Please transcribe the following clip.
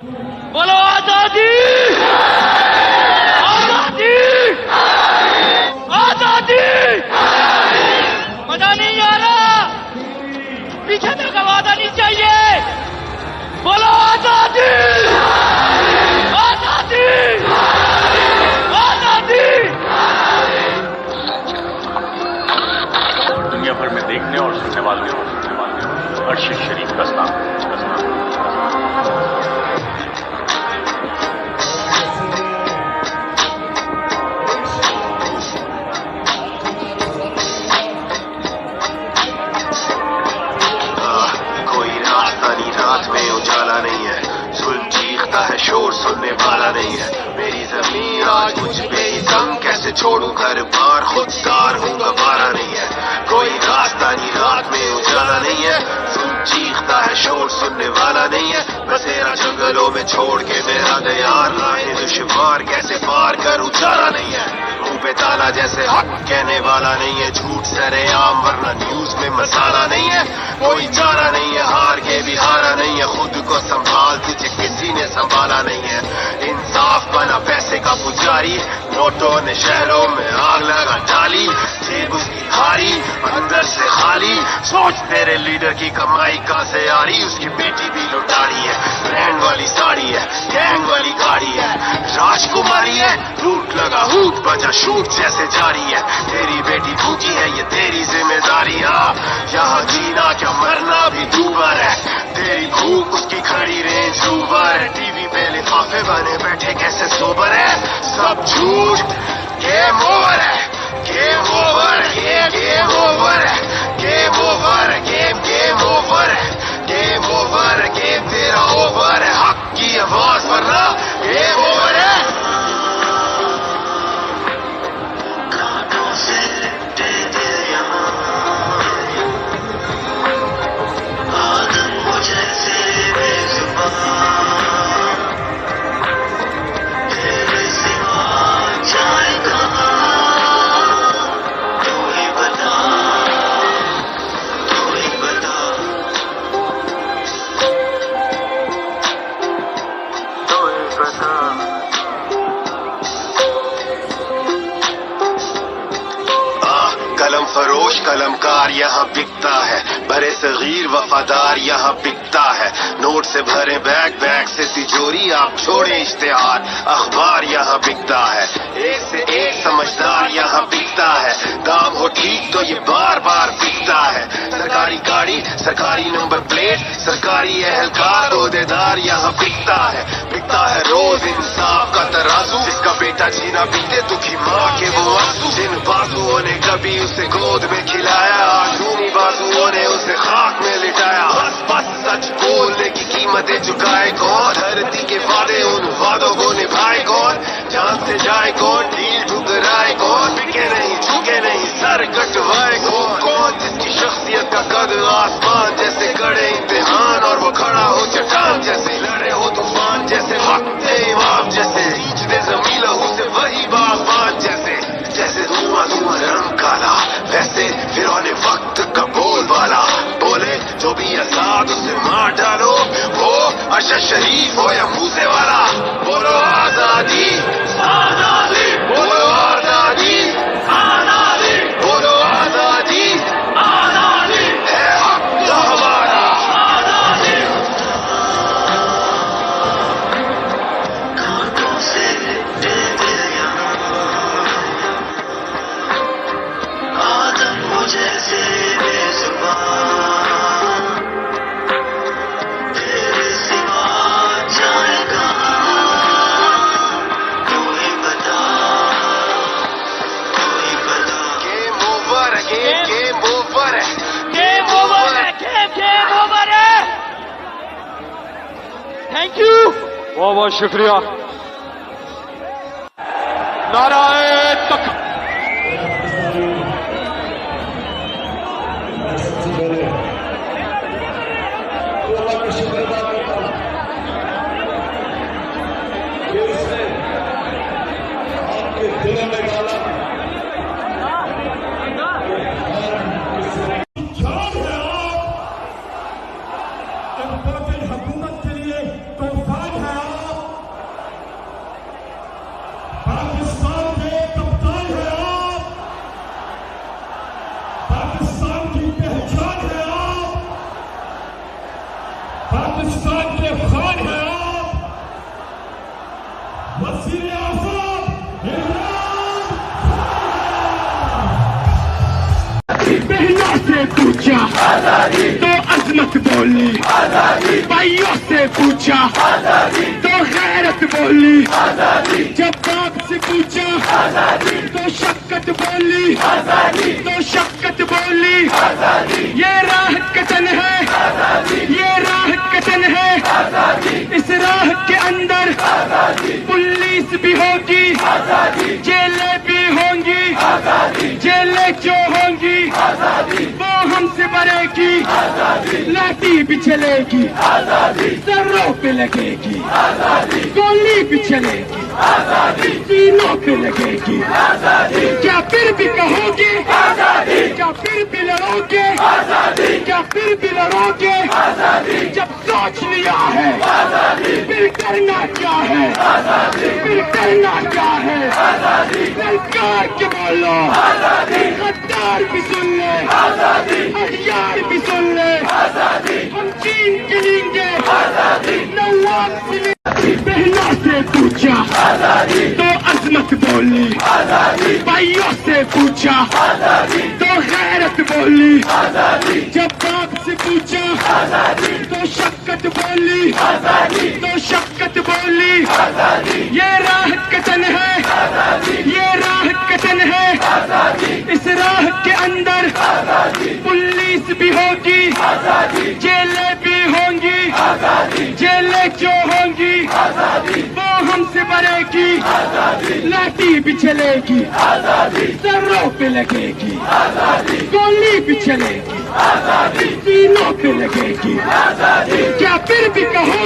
बोलो आजादी, आजादी, आजादी। मजा नहीं आ रहा, पीछे तक आवाज आनी चाहिए। बोलो आजादी, आजादी, आजादी। दुनिया भर में देखने और सुनने वाले अर्श शरीफ का सलाम। शोर सुनने वाला नहीं है, मेरी जमीन आज मुझ पे ही तंग, कैसे छोड़ू घर बार, खुददार हूँ गवारा नहीं है। कोई रास्ता नहीं, रात में उजाला नहीं है, सुन चीखता है शोर सुनने वाला नहीं है। बसेरा जंगलों में छोड़ के मेरा दयार, राहें दुश्वार कैसे पार करूँ चारा नहीं है। मुंह पे ताला जैसे हक कहने वाला नहीं है, झूठ सरेआम वरना न्यूज में मसाला नहीं है। कोई चारा नहीं है, हार के भी हारा नहीं है, खुद को संभाल तुझे किसी ने संभाला नहीं है। इंसाफ बना पैसे का पुजारी, नोटों ने शहरों में आग लगा डाली, जेब उसकी भारी अंदर से खाली। सोच तेरे लीडर की कमाई कहाँ से आ रही, उसकी बेटी भी लुटारी है, ब्रांड वाली साड़ी है, गैंग वाली गाड़ी है, राजकुमारी है, लूट लगा हूट बजा शूट जैसे जारी है। तेरी बेटी भूखी है ये तेरी जिम्मेदारी, यहाँ जीना क्या मरना भी दूबर है, तेरी भूख उसकी खड़ी रेंज रूबर है। टीवी पे लिफाफे बने बैठे कैसे सोबर है, सब झूठ, गेम ओवर है, गेम ओवर, गेम ओवर है, गेम ओवर, गेम ओवर है, गेम ओवर, गेम तेरा ओवर है। हक की आवाज वरना गेम ओवर है। कलम फरोश कलमकार यहाँ बिकता है, बड़े सगीर वफादार यहाँ बिकता है। नोट से भरे बैग, बैग से तिजोरी, आप छोड़े इश्तेहार, अखबार यहाँ बिकता है। एक से एक समझदार यहाँ बिकता है, दाम हो ठीक तो ये बार बार बिकता है। सरकारी गाड़ी, सरकारी नंबर प्लेट, सरकारी एहलकार ओहदेदार यहाँ बिकता है। बिकता है रोज इंसाफ का तराजू, जिसका बेटा जीना बीते दुखी माँ के वो आंसू। जिन बाजुओं ने कभी उसे गोद में खिलाया, आजूनी बाजुओं ने उसे खाक में लिटाया। बस बस सच बोलने की कीमतें चुकाए कौन, धरती के वादे उन वादों को निभाए कौन, जान से जाए कौन, डील ठुकराए कौन, बिके नहीं झुके नहीं सर कटवाए कौन। कौन जिसकी शख्सियत का कद आसमान जैसे कड़े इम्तिहान, और वो खड़ा हो चट्टान जैसे, लड़े हो तूफान जैसे, हक दे इमाम जैसे, सींच दे जमीन लहू से वही बागबान जैसे। जैसे धुआं धुआं रंग काला, वैसे फिरौने वक्त का बोल वाला, बोले जो भी आजाद उसे मार डालो, वो अर्श शरीफ हो या मूसे वाला। बोलो आजादी, आजादी, बोलो आजादी, आजादी, बोलो आजादी, आजादी, है हक तो हमारा, आजादी। कांटों से लिपटे दिल यहाँ, आदम मुझे से बेजुबान, तेरे सिवा जाएगा तू ही बता, तू ही बता। गेम ओवर है, गेम ओवर है, गेम ओवर है, गेम ओवर है। थैंक यू, बहुत बहुत शुक्रिया। नाराए तक हुकूमत के लिए तो साथ है बोली, भाइयों से पूछा तो गैरत बोली, जब बाप से पूछा तो शक्कत बोली, तो शक्कत बोली। ये राह कतन है, ये राह कतन है, इस राह के अंदर पुलिस भी होगी, जेलें भी होंगी, जेलें जो होंगी वो हमसे बरेगी, लाठी भी चलेगी, सरों पे लगेगी, गोली भी चलेगी, सीनों पे लगेगी। क्या फिर भी कहोगे, क्या फिर भी लड़ोगे, क्या फिर भी लड़ोगे? जब सोच लिया है फिर करना क्या है, फिर करना क्या है? सरकार के बोलो, गद्दार भी सुन ले, हथियार भी सुन ले, हम चीन के लेंगे, नवाब से बहनों से पूछा तो अजमत बोली, भाइयों से पूछा तो गैरत बोली, जब बाप से पूछा तो शक्कत बोली, तो शक्कत बोली। ये राह कतन है, ये राह कतन है, इस राह के अंदर पुलिस भी होगी, जेलें भी होंगी, जेलें जो होंगी वो हमसे बरेगी, लाठी भी चलेगी, सरों पे लगेगी, गोली भी चलेगी, सीनों पे लगेगी। क्या फिर भी कहो